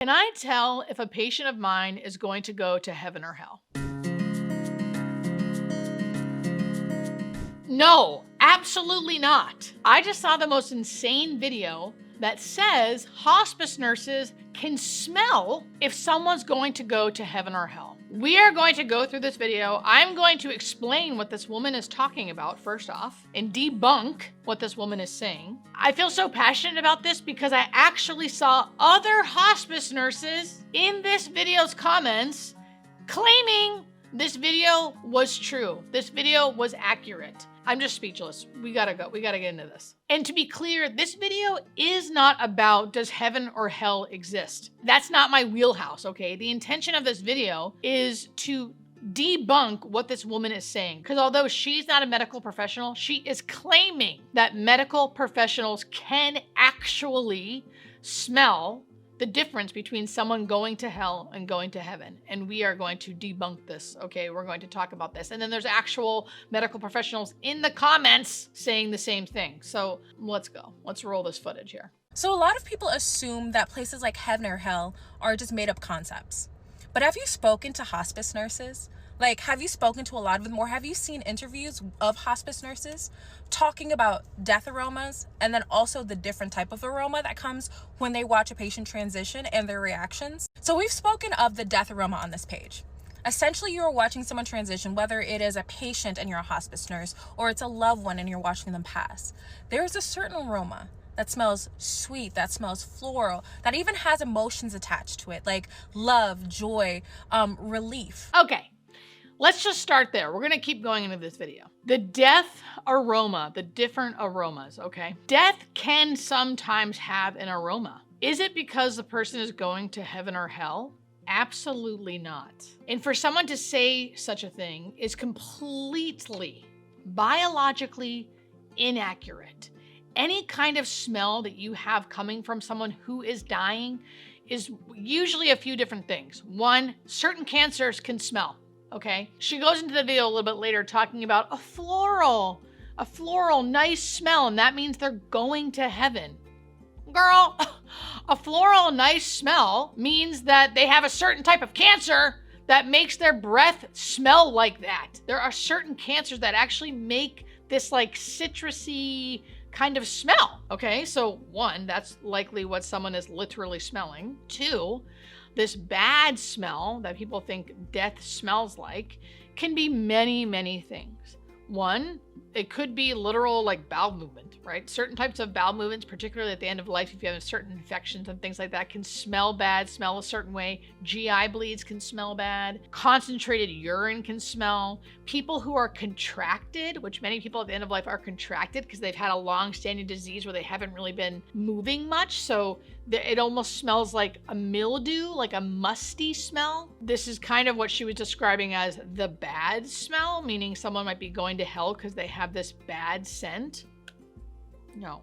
Can I tell if a patient of mine is going to go to heaven or hell? No, absolutely not. I just saw the most insane video that says hospice nurses can smell if someone's going to go to heaven or hell. We are going to go through this video. I'm going to explain what this woman is talking about first off and debunk what this woman is saying. I feel so passionate about this because I actually saw other hospice nurses in this video's comments claiming this video was true. This video was accurate. I'm just speechless. We gotta go. We gotta get into this. And to be clear, this video is not about does heaven or hell exist. That's not my wheelhouse, okay? The intention of this video is to debunk what this woman is saying. Because although she's not a medical professional, she is claiming that medical professionals can actually smell the difference between someone going to hell and going to heaven. And we are going to debunk this, okay? We're going to talk about this. And then there's actual medical professionals in the comments saying the same thing. So let's go. Let's roll this footage here. So a lot of people assume that places like heaven or hell are just made up concepts. But have you spoken to hospice nurses? Like, have you spoken to a lot of them, or have you seen interviews of hospice nurses talking about death aromas and then also the different type of aroma that comes when they watch a patient transition and their reactions? So we've spoken of the death aroma on this page. Essentially, you're watching someone transition, whether it is a patient and you're a hospice nurse, or it's a loved one and you're watching them pass. There's a certain aroma that smells sweet, that smells floral, that even has emotions attached to it, like love, joy, relief. Okay. Let's just start there. We're going to keep going into this video. The death aroma, the different aromas, okay? Death can sometimes have an aroma. Is it because the person is going to heaven or hell? Absolutely not. And for someone to say such a thing is completely biologically inaccurate. Any kind of smell that you have coming from someone who is dying is usually a few different things. One, certain cancers can smell. Okay, she goes into the video a little bit later talking about a floral nice smell, and that means they're going to heaven. Girl, a floral nice smell means that they have a certain type of cancer that makes their breath smell like that. There are certain cancers that actually make this like citrusy kind of smell. Okay, so one, that's likely what someone is literally smelling. Two, this bad smell that people think death smells like can be many, many things. One, it could be literal like bowel movement, right? Certain types of bowel movements, particularly at the end of life, if you have certain infections and things like that, can smell bad, smell a certain way. GI bleeds can smell bad. Concentrated urine can smell. People who are contracted, which many people at the end of life are contracted because they've had a long-standing disease where they haven't really been moving much. So it almost smells like a mildew, like a musty smell. This is kind of what she was describing as the bad smell, meaning someone might be going to hell because they have this bad scent. No.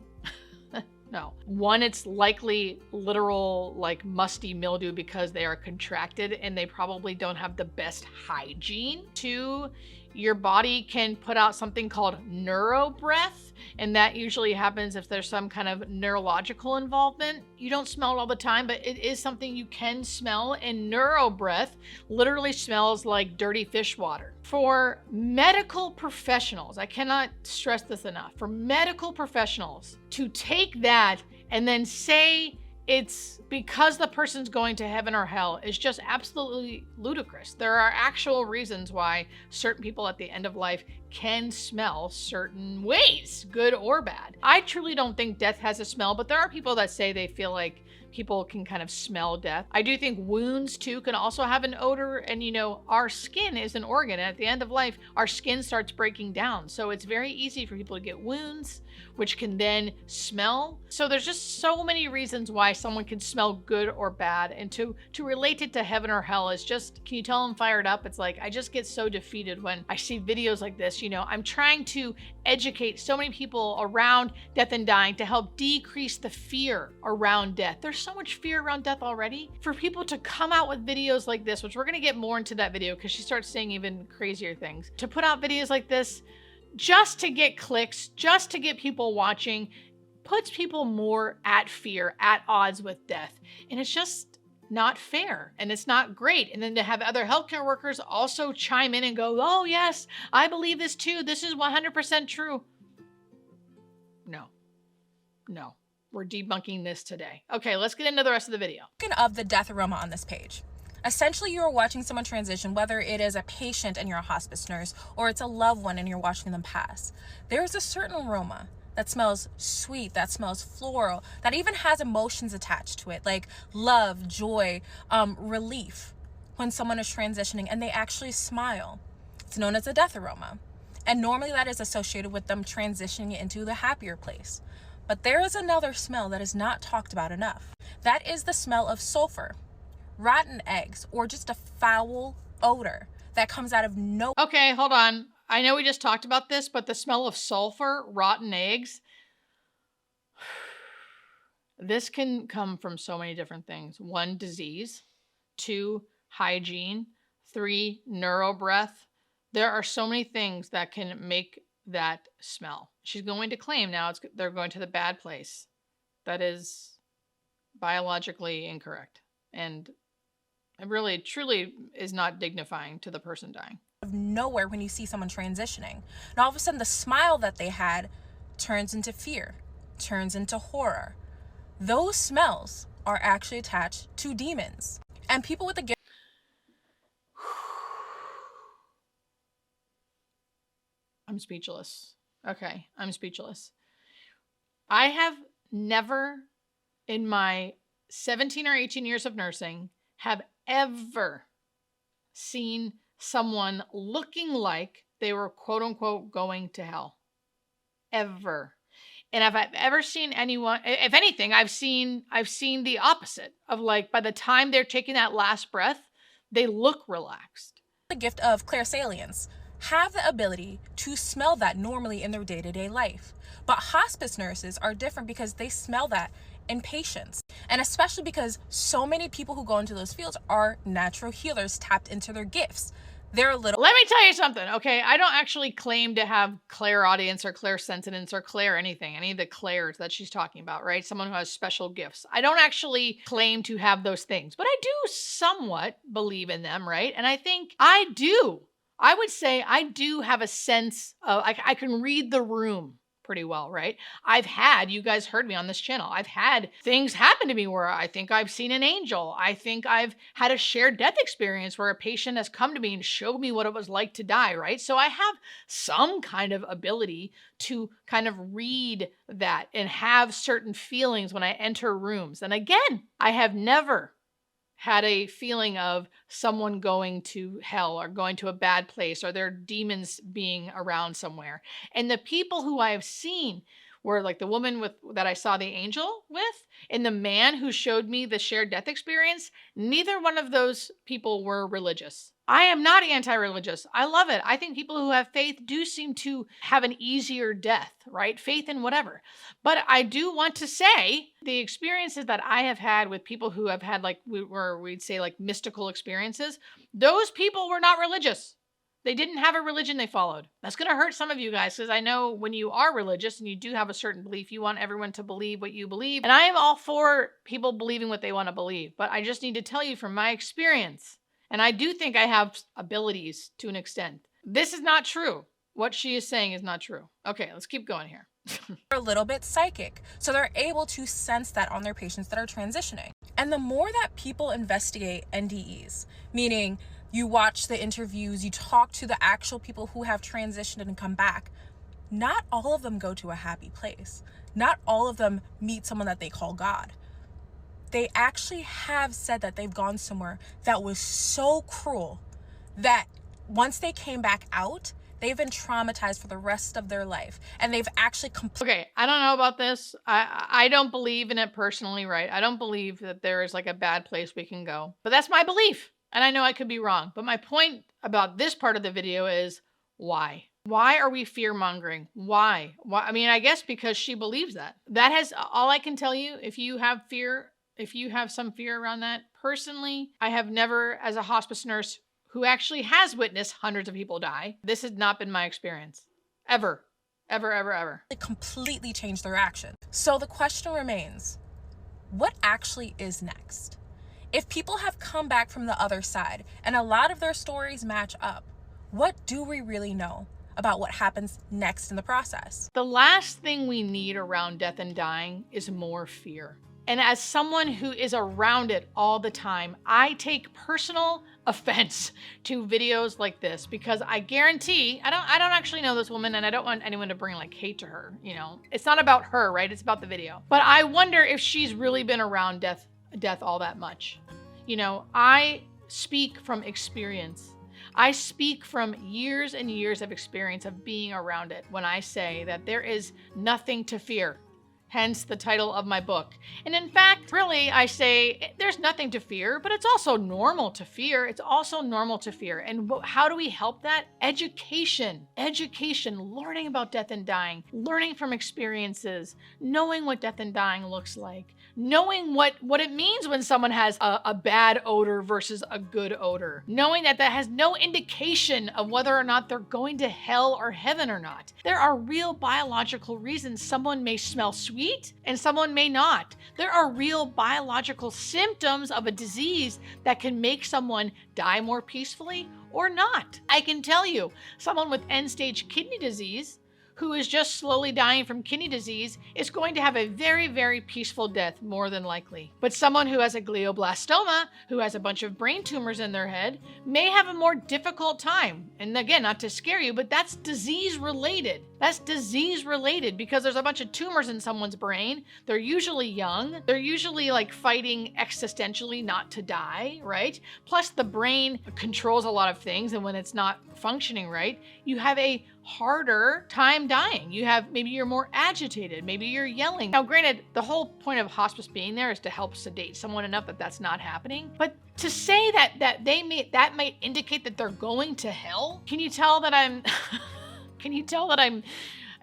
No. One, it's likely literal like musty mildew because they are contracted and they probably don't have the best hygiene. Two, your body can put out something called neurobreath, and that usually happens if there's some kind of neurological involvement. You don't smell it all the time, but it is something you can smell, and neurobreath literally smells like dirty fish water. For medical professionals, I cannot stress this enough, for medical professionals to take that and then say it's because the person's going to heaven or hell is just absolutely ludicrous. There are actual reasons why certain people at the end of life can smell certain ways, good or bad. I truly don't think death has a smell, but there are people that say they feel like people can kind of smell death. I do think wounds too can also have an odor, and you know, our skin is an organ, and at the end of life, our skin starts breaking down. So it's very easy for people to get wounds, which can then smell. So there's just so many reasons why someone can smell good or bad, and to relate it to heaven or hell is just, can you tell I'm fired up? It's like, I just get so defeated when I see videos like this. You know, I'm trying to educate so many people around death and dying to help decrease the fear around death. There's so much fear around death already. For people to come out with videos like this, which we're gonna get more into that video because she starts saying even crazier things, to put out videos like this just to get clicks, just to get people watching, puts people more at fear, at odds with death. And it's just not fair and it's not great. And then to have other healthcare workers also chime in and go, oh, yes, I believe this too. This is 100% true. No. We're debunking this today. Okay, let's get into the rest of the video. Of the death aroma on this page. Essentially, you are watching someone transition, whether it is a patient and you're a hospice nurse, or it's a loved one and you're watching them pass. There's a certain aroma that smells sweet, that smells floral, that even has emotions attached to it, like love, joy, relief, when someone is transitioning and they actually smile. It's known as a death aroma. And normally that is associated with them transitioning into the happier place. But there is another smell that is not talked about enough. That is the smell of sulfur, rotten eggs, or just a foul odor that comes out of no. Okay, hold on. I know we just talked about this, but the smell of sulfur, rotten eggs, this can come from so many different things. 1, disease. 2, hygiene. 3, neurobreath. There are so many things that can make that smell. She's going to claim now they're going to the bad place. That is biologically incorrect. And it really, truly is not dignifying to the person dying. Of nowhere when you see someone transitioning. And all of a sudden the smile that they had turns into fear, turns into horror. Those smells are actually attached to demons. And people with the gift. I'm speechless. Okay, I'm speechless. I have never in my 17 or 18 years of nursing have ever seen someone looking like they were quote unquote going to hell. Ever. And if I've ever seen anyone, if anything, I've seen the opposite of, like, by the time they're taking that last breath, they look relaxed. The gift of clairsalience have the ability to smell that normally in their day-to-day life. But hospice nurses are different because they smell that in patients. And especially because so many people who go into those fields are natural healers tapped into their gifts. They're a little. Let me tell you something, okay? I don't actually claim to have clairaudience or clairsentience or clair anything, any of the clairs that she's talking about, right? Someone who has special gifts. I don't actually claim to have those things, but I do somewhat believe in them, right? And I think I do. I would say I do have a sense of, I can read the room pretty well, right? You guys heard me on this channel. I've had things happen to me where I think I've seen an angel. I think I've had a shared death experience where a patient has come to me and showed me what it was like to die, right? So I have some kind of ability to kind of read that and have certain feelings when I enter rooms. And again, I have never had a feeling of someone going to hell or going to a bad place or their demons being around somewhere. And the people who I have seen were like the woman that I saw the angel with and the man who showed me the shared death experience. Neither one of those people were religious. I am not anti-religious. I love it. I think people who have faith do seem to have an easier death, right? Faith in whatever. But I do want to say the experiences that I have had with people who have had, like, we'd say like mystical experiences, those people were not religious. They didn't have a religion they followed. That's going to hurt some of you guys because I know when you are religious and you do have a certain belief, you want everyone to believe what you believe. And I am all for people believing what they want to believe. But I just need to tell you from my experience, and I do think I have abilities to an extent. This is not true. What she is saying is not true. Okay, let's keep going here. They're a little bit psychic, so they're able to sense that on their patients that are transitioning. And the more that people investigate NDEs, meaning you watch the interviews, you talk to the actual people who have transitioned and come back, not all of them go to a happy place. Not all of them meet someone that they call God. They actually have said that they've gone somewhere that was so cruel that once they came back out, they've been traumatized for the rest of their life. And they've actually Okay, I don't know about this. I don't believe in it personally, right? I don't believe that there is like a bad place we can go. But that's my belief. And I know I could be wrong. But my point about this part of the video is why? Why are we fear-mongering? Why? I mean, I guess because she believes that. That has all I can tell you. If you have fear, if you have some fear around that, personally, I have never, as a hospice nurse who actually has witnessed hundreds of people die, this has not been my experience. Ever. Ever, ever, ever. They completely changed their action. So the question remains, what actually is next? If people have come back from the other side and a lot of their stories match up, what do we really know about what happens next in the process? The last thing we need around death and dying is more fear. And as someone who is around it all the time, I take personal offense to videos like this because I guarantee, I don't actually know this woman and I don't want anyone to bring like hate to her, you know. It's not about her, right? It's about the video. But I wonder if she's really been around death all that much. You know, I speak from experience. I speak from years and years of experience of being around it when I say that there is nothing to fear. Hence the title of my book. And in fact, really, I say there's nothing to fear, but it's also normal to fear. It's also normal to fear. And how do we help that? Education, learning about death and dying, learning from experiences, knowing what death and dying looks like, knowing what it means when someone has a bad odor versus a good odor, knowing that has no indication of whether or not they're going to hell or heaven or not. There are real biological reasons someone may smell sweet and someone may not. There are real biological symptoms of a disease that can make someone die more peacefully or not. I can tell you, someone with end-stage kidney disease who is just slowly dying from kidney disease is going to have a very, very peaceful death, more than likely. But someone who has a glioblastoma, who has a bunch of brain tumors in their head, may have a more difficult time. And again, not to scare you, but that's disease related. That's disease related because there's a bunch of tumors in someone's brain. They're usually young. They're usually like fighting existentially not to die, right? Plus the brain controls a lot of things. And when it's not functioning right, you have a harder time dying. Maybe you're more agitated. Maybe you're yelling. Now, granted, the whole point of hospice being there is to help sedate someone enough that that's not happening. But to say that might indicate that they're going to hell, can you tell that I'm,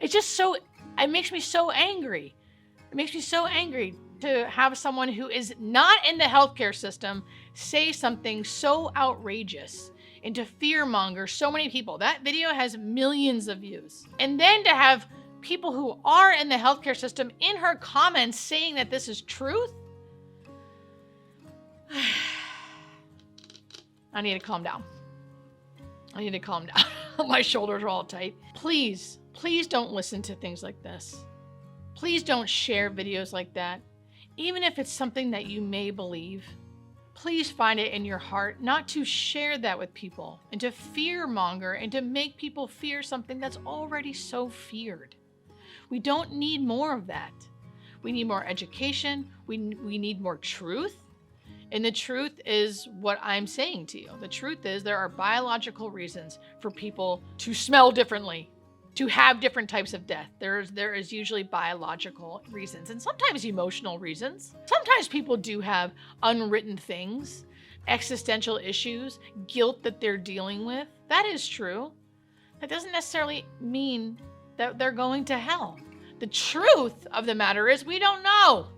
it's just so, it makes me so angry. It makes me so angry to have someone who is not in the healthcare system say something so outrageous and to fear-monger so many people. That video has millions of views. And then to have people who are in the healthcare system in her comments saying that this is truth. I need to calm down. My shoulders are all tight. Please don't listen to things like this. Please don't share videos like that. Even if it's something that you may believe, please find it in your heart not to share that with people and to fear-monger and to make people fear something that's already so feared. We don't need more of that. We need more education. We need more truth. And the truth is what I'm saying to you. The truth is there are biological reasons for people to smell differently, to have different types of death. There is usually biological reasons and sometimes emotional reasons. Sometimes people do have unwritten things, existential issues, guilt that they're dealing with. That is true. That doesn't necessarily mean that they're going to hell. The truth of the matter is we don't know.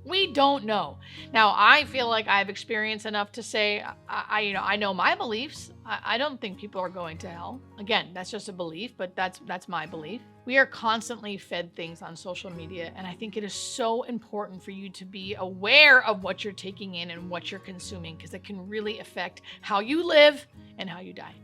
We don't know. Now, I feel like I've experienced enough to say, I know my beliefs. I don't think people are going to hell. Again, that's just a belief, but that's my belief. We are constantly fed things on social media, and I think it is so important for you to be aware of what you're taking in and what you're consuming, because it can really affect how you live and how you die.